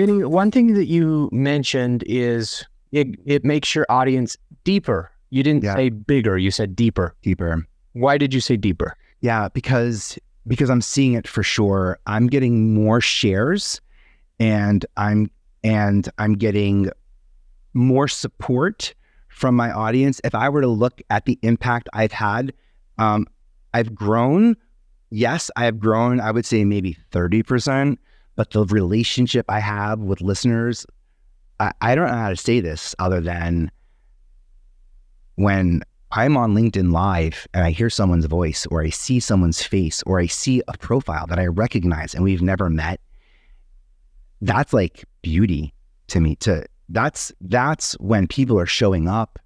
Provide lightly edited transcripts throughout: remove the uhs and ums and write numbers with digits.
Vinny, one thing that you mentioned is it makes your audience deeper. You didn't say bigger, you said deeper. Deeper. Why did you say deeper? Yeah, because I'm seeing it for sure. I'm getting more shares and I'm getting more support from my audience. If I were to look at the impact I've had, I've grown. Yes, I have grown, I would say maybe 30%, but the relationship I have with listeners, I don't know how to say this other than when I'm on LinkedIn Live and I hear someone's voice or I see someone's face or I see a profile that I recognize and we've never met, that's like beauty to me. That's when people are showing up,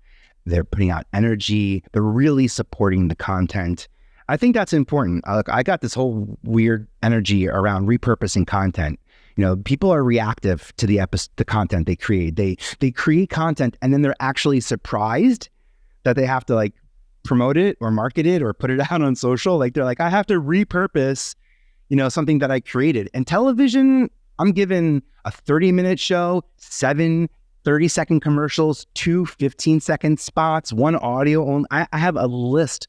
they're putting out energy, they're really supporting the content. I think that's important. I got this whole weird energy around repurposing content. People are reactive to the content they create. They create content and then they're actually surprised that they have to like promote it or market it or put it out on social. Like they're like, I have to repurpose, something that I created. And television, I'm given a 30-minute show, 7 30-second commercials, 2 15-second spots, 1 audio only. I have a list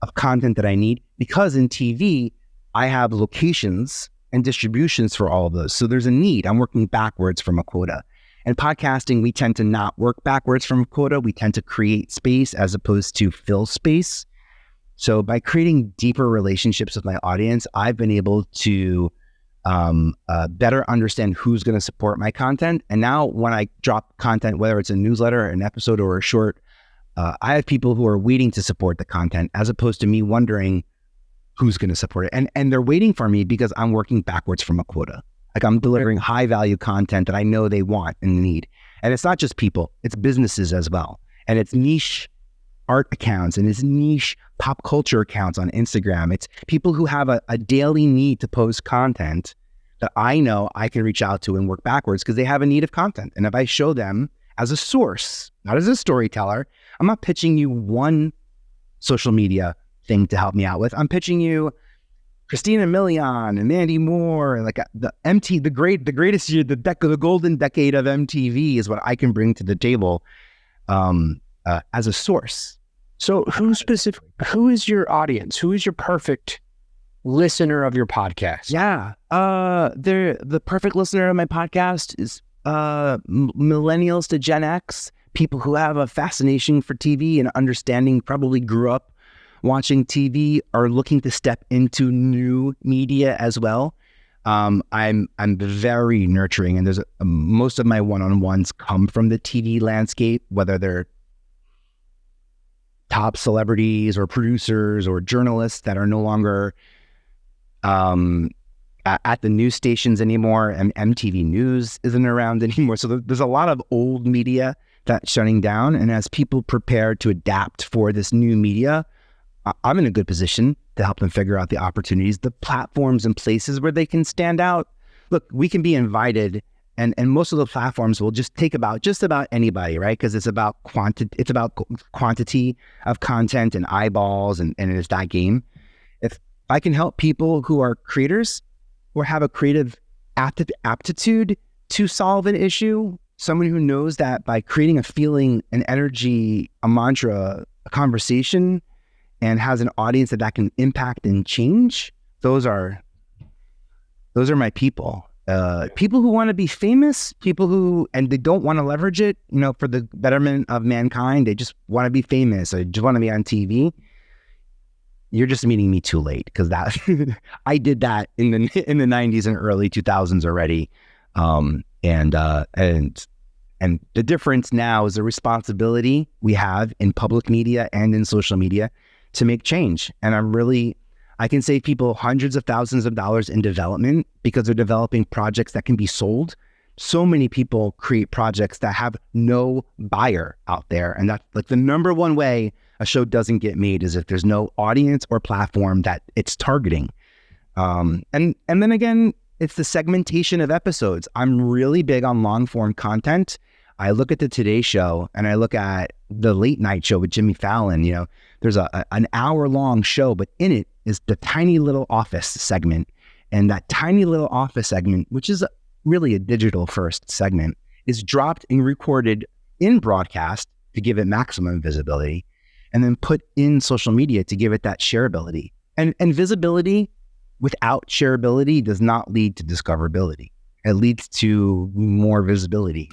of content that I need because in TV, I have locations and distributions for all of those. So there's a need. I'm working backwards from a quota. And podcasting, we tend to not work backwards from a quota. We tend to create space as opposed to fill space. So by creating deeper relationships with my audience, I've been able to better understand who's going to support my content. And now when I drop content, whether it's a newsletter, an episode, or a short, I have people who are waiting to support the content as opposed to me wondering who's going to support it. And they're waiting for me because I'm working backwards from a quota. Like I'm delivering high value content that I know they want and need. And it's not just people, it's businesses as well. And it's niche art accounts and it's niche pop culture accounts on Instagram. It's people who have a daily need to post content that I know I can reach out to and work backwards because they have a need of content. And if I show them as a source, not as a storyteller, I'm not pitching you one social media thing to help me out with. I'm pitching you Christina Milian and Mandy Moore, and like the greatest year, the golden decade of MTV is what I can bring to the table as a source. So who is your audience? Who is your perfect listener of your podcast? Yeah. The perfect listener of my podcast is millennials to Gen X, people who have a fascination for TV and understanding, probably grew up watching TV, are looking to step into new media as well. I'm very nurturing, and there's most of my one-on-ones come from the TV landscape, whether they're top celebrities or producers or journalists that are no longer at the news stations anymore, and MTV News isn't around anymore. So there's a lot of old media that's shutting down, and as people prepare to adapt for this new media, I'm in a good position to help them figure out the opportunities, the platforms and places where they can stand out. Look, we can be invited, and most of the platforms will just take about just about anybody, right? Because it's about quantity of content and eyeballs, and it's that game. If I can help people who are creators or have a creative aptitude to solve an issue, someone who knows that by creating a feeling, an energy, a mantra, a conversation, and has an audience that can impact and change, those are my people. People who want to be famous, and they don't want to leverage it, for the betterment of mankind. They just want to be famous. They just want to be on TV. You're just meeting me too late, because that I did that in the 90s and early 2000s already. And the difference now is the responsibility we have in public media and in social media to make change. And I can save people hundreds of thousands of dollars in development because they're developing projects that can be sold. So many people create projects that have no buyer out there. And that's like the number one way a show doesn't get made is if there's no audience or platform that it's targeting. And then again, it's the segmentation of episodes. I'm really big on long form content. I look at the Today Show and I look at the late night show with Jimmy Fallon. There's an hour-long show, but in it is the tiny little office segment. And that tiny little office segment, which is really a digital first segment, is dropped and recorded in broadcast to give it maximum visibility, and then put in social media to give it that shareability. And visibility without shareability does not lead to discoverability. It leads to more visibility.